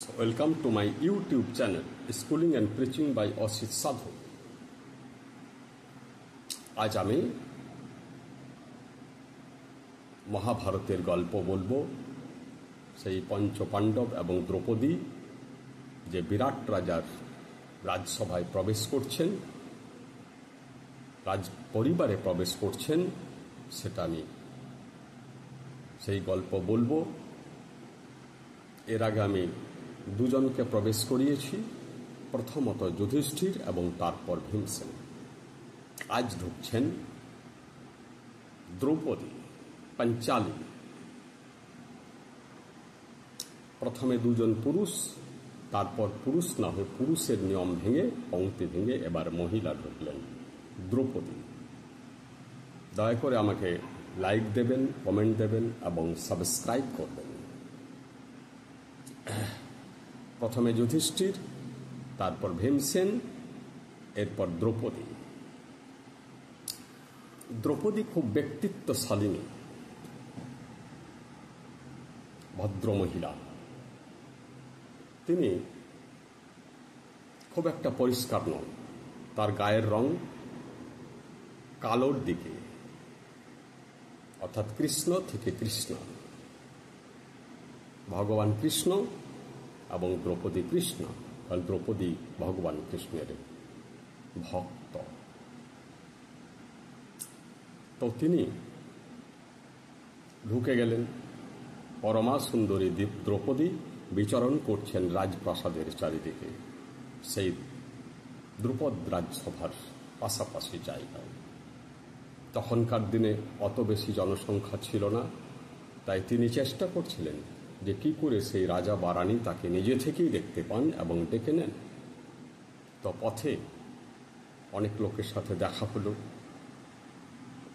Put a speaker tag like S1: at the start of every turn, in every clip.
S1: Welcome to my YouTube channel, Schooling and Preaching by Asit সাধু। আজ আমি মহাভারতের গল্প বলবো। সেই পঞ্চপাণ্ডব এবং দ্রৌপদী যে বিরাট রাজার রাজসভায় প্রবেশ করছেন, রাজ পরিবারে প্রবেশ করছেন, সেটা আমি সেই গল্প বলবো। এর আগে আমি দুজনকে প্রবেশ করিয়েছি, প্রথমত যুধিষ্ঠির এবং তারপর ভীমসেন। আজ ঢুকছেন দ্রৌপদী, পাঞ্চালী। প্রথমে দুজন পুরুষ, তারপর পুরুষ না হয়ে পুরুষের নিয়ম ভেঙে, পংক্তি ভেঙে এবার মহিলা ঢুকলেন, দ্রৌপদী। দয়া করে আমাকে লাইক দেবেন, কমেন্ট দেবেন এবং সাবস্ক্রাইব করবেন। প্রথমে যুধিষ্ঠির, তারপর ভীমসেন, এরপর দ্রৌপদী। দ্রৌপদী খুব ব্যক্তিত্বশালিনী, ভদ্র মহিলা। তিনি খুব একটা পরিষ্কার নন, তার গায়ের রং কালোর দিকে, অর্থাৎ কৃষ্ণ থেকে কৃষ্ণ। ভগবান কৃষ্ণ এবং দ্রৌপদী কৃষ্ণ, কারণ দ্রৌপদী ভগবান কৃষ্ণের ভক্ত। তো তিনি ঢুকে গেলেন। পরমা সুন্দরী দ্রৌপদী বিচরণ করছেন রাজপ্রাসাদের চারিদিকে, সেই দ্রুপদ রাজসভার পাশাপাশি জায়গায়। তখনকার দিনে অত বেশি জনসংখ্যা ছিল না, তাই তিনি চেষ্টা করছিলেন যে কি করে সেই রাজা বা রানী তাকে নিজে থেকেই দেখতে পান এবং ডেকে নেন। তো পথে অনেক লোকের সাথে দেখা হলো।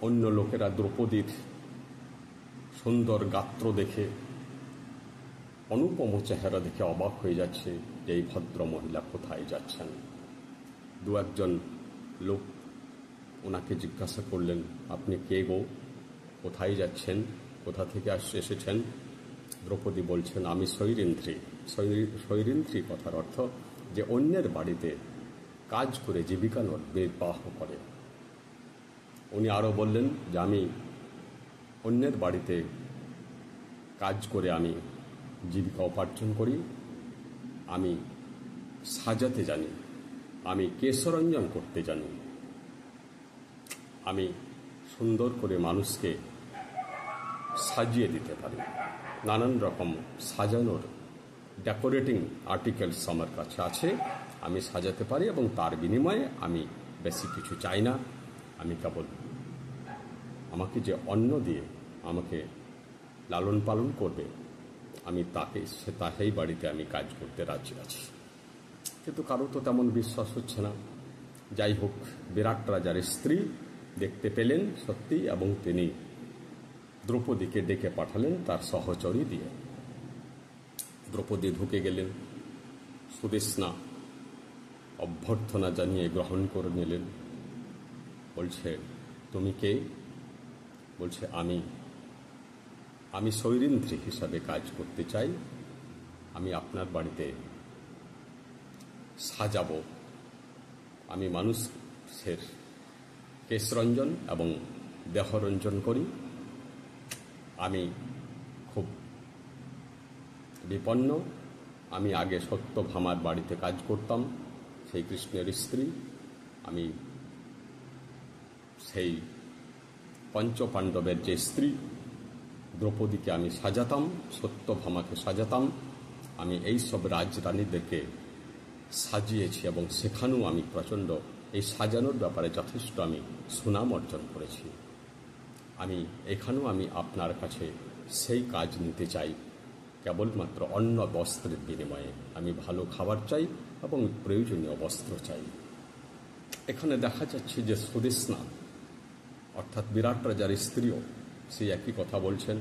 S1: অন্য লোকেরা দ্রৌপদীর সুন্দর গাত্র দেখে, অনুপম চেহারা দেখে অবাক হয়ে যাচ্ছে যে এই ভদ্র মহিলা কোথায় যাচ্ছেন। দু একজন লোক ওনাকে জিজ্ঞাসা করলেন, আপনি কে গো, কোথায় যাচ্ছেন, কোথা থেকে এসেছেন? দ্রৌপদী বলছেন, আমি শৈরিন্দ্রী। শৈরিন্দ্রী কথার অর্থ যে অন্যের বাড়িতে কাজ করে জীবিকা নির্বাহ করে। উনি আরও বললেন যে আমি অন্যের বাড়িতে কাজ করে আমি জীবিকা উপার্জন করি, আমি সাজাতে জানি, আমি কেশরঞ্জন করতে জানি, আমি সুন্দর করে মানুষকে সাজিয়ে দিতে পারি। নানান রকম সাজানোর ডেকোরেটিং আর্টিকেলস আমার কাছে আছে, আমি সাজাতে পারি এবং তার বিনিময়ে আমি বেশি কিছু চাই না। আমি কেবল আমাকে যে অন্ন দিয়ে আমাকে লালন পালন করবে, আমি তাকে সেই বাড়িতে আমি কাজ করতে রাজি আছি। কিন্তু কারো তো তেমন বিশ্বাস হচ্ছে না। যাই হোক, বিরাট রাজার স্ত্রী দেখতে পেলেন সত্যি, এবং তিনি দ্রৌপদীকে ডেকে পাঠালেন তার সহচরী দিয়ে। দ্রৌপদী ঢুকে গেলেন, সুদেষ্ণা অভ্যর্থনা জানিয়ে গ্রহণ করে নিলেন। বলছে, তুমি কে? বলছে, আমি শৈরিন্দ্রী হিসাবে কাজ করতে চাই, আমি আপনার বাড়িতে সাজাবো, আমি মানুষের কেশরঞ্জন এবং দেহরঞ্জন করি, আমি খুব বিপন্ন। আমি আগে সত্যভামার বাড়িতে কাজ করতাম, সেই কৃষ্ণের স্ত্রী। আমি সেই পঞ্চপাণ্ডবের যে স্ত্রী দ্রৌপদীকে আমি সাজাতাম, সত্যভামাকে সাজাতাম। আমি এই সব রাজরানীদেরকে সাজিয়েছি এবং সেখানেও আমি প্রচণ্ড এই সাজানোর ব্যাপারে যথেষ্ট আমি সুনাম অর্জন করেছি। আমি এখানেও আমি আপনার কাছে সেই কাজ নিতে চাই, কেবলমাত্র অন্ন বস্ত্রের বিনিময়ে। আমি ভালো খাবার চাই এবং প্রয়োজনীয় বস্ত্র চাই। এখানে দেখা যাচ্ছে যে সুদেষ্ণা অর্থাৎ বিরাট রাজার স্ত্রীও সেই একই কথা বলছেন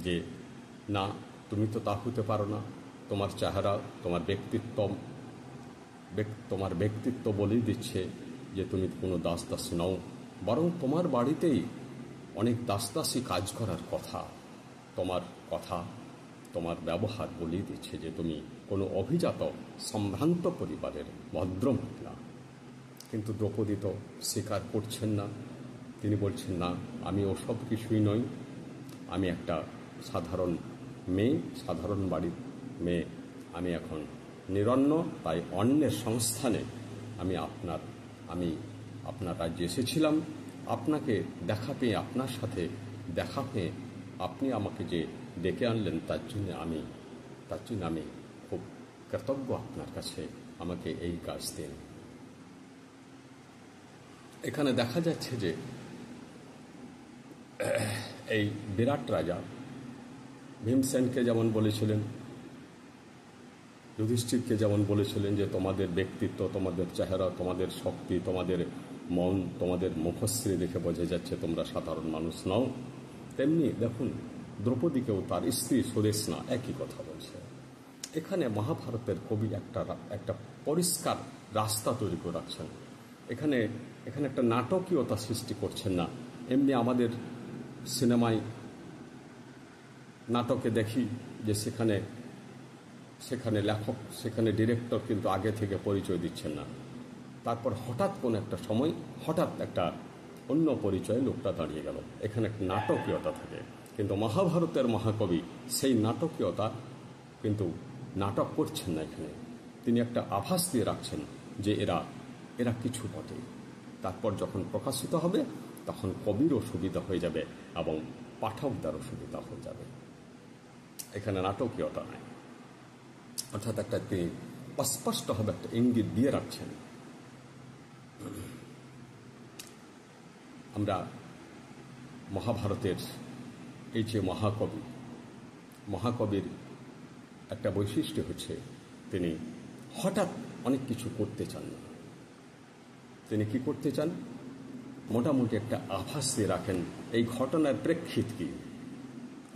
S1: যে না, তুমি তো তা হতে পারো না, তোমার চেহারা, তোমার ব্যক্তিত্ব বলেই দিচ্ছে যে তুমি কোনো দাসদাসী নও, বরং তোমার বাড়িতেই অনেক দাসদাসী কাজ করার কথা। তোমার কথা তোমার ব্যবহার বলেই দিচ্ছে যে তুমি কোনো অভিজাত সম্ভ্রান্ত পরিবারের ভদ্রমহিলা। কিন্তু দ্রৌপদী তো স্বীকার করছেন না। তিনি বলছেন, না, আমি ওসব কিছুই নই, আমি একটা সাধারণ মেয়ে, সাধারণ বাড়ির মেয়ে। আমি এখন নিরন্ন, তাই অন্যের সংস্থানে আমি আপনার রাজ্যে এসেছিলাম। আপনাকে দেখা পেয়ে, আপনার সাথে দেখা পেয়ে আপনি আমাকে যে ডেকে আনলেন, তার জন্য আমি খুব কৃতজ্ঞ আপনার কাছে। আমাকে এই কাজ দিন। এখানে দেখা যাচ্ছে যে এই বিরাট রাজা ভীমসেনকে যেমন বলেছিলেন, যুধিষ্ঠিরকে যেমন বলেছিলেন যে তোমাদের ব্যক্তিত্ব, তোমাদের চেহারা, তোমাদের শক্তি, তোমাদের মন, তোমাদের মুখশ্রী দেখে বোঝা যাচ্ছে তোমরা সাধারণ মানুষ নও, তেমনি দেখুন দ্রৌপদীকেও তার স্ত্রী সুদেশনা একই কথা বলছে। এখানে মহাভারতের কবি একটা পরিষ্কার রাস্তা তৈরি করে রাখছেন। এখানে একটা নাটকীয়তা সৃষ্টি করছেন না। এমনি আমাদের সিনেমায় নাটকে দেখি যে সেখানে লেখক, সেখানে ডিরেক্টর কিন্তু আগে থেকে পরিচয় দিচ্ছেন না। তারপর হঠাৎ কোন একটা সময় হঠাৎ একটা অন্য পরিচয়ে লোকটা দাঁড়িয়ে গেল। এখানে একটা নাটকীয়তা থাকে। কিন্তু মহাভারতের মহাকবি সেই নাটকীয়তা কিন্তু নাটক করছেন না। এখানে তিনি একটা আভাস দিয়ে রাখছেন যে এরা কিছু বটে। তারপর যখন প্রকাশিত হবে তখন কবিরও সুবিধা হয়ে যাবে এবং পাঠকদেরও সুবিধা হয়ে যাবে। এখানে নাটকীয়তা নাই, অর্থাৎ তিনি স্পষ্টভাবে একটা ইঙ্গিত দিয়ে রাখছেন। আমরা মহাভারতের এই যে মহাকবির একটা বৈশিষ্ট্য হচ্ছে তিনি হঠাৎ অনেক কিছু করতে চান না। তিনি কি করতে চান? মোটামুটি একটা আভাস দিয়ে রাখেন এই ঘটনার প্রেক্ষিত কি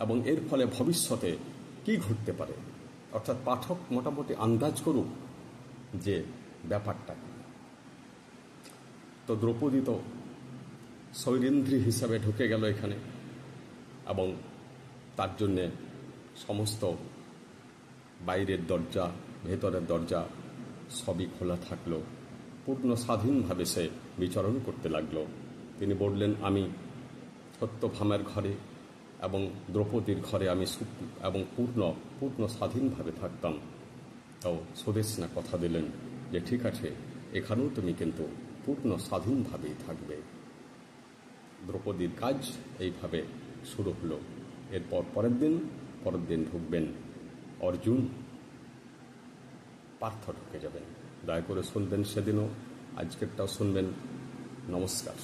S1: এবং এর ফলে ভবিষ্যতে কি ঘটতে পারে। অর্থাৎ পাঠক মোটামুটি আন্দাজ করুক যে ব্যাপারটা কি। তো দ্রৌপদী তো শৈরেন্দ্রী হিসাবে ঢুকে গেল এখানে, এবং তার জন্যে সমস্ত বাইরের দরজা, ভেতরের দরজা সবই খোলা থাকলো। পূর্ণ স্বাধীনভাবে সে বিচরণ করতে লাগলো। তিনি বললেন, আমি সত্যভামার ঘরে এবং দ্রৌপদীর ঘরে আমি এবং পূর্ণ স্বাধীনভাবে থাকতাম। তাও সুদেশনা কথা দিলেন যে ঠিক আছে, এখানেও তুমি কিন্তু পূর্ণ স্বাধীনভাবেই থাকবে। দ্রৌপদীর কাজ এইভাবে শুরু হলো। এরপর পরের দিন ঢুকবেন অর্জুন, পার্থ ঢুকে যাবেন। দয়া করে শুনবেন সেদিনও, আজকেরটাও শুনবেন। নমস্কার।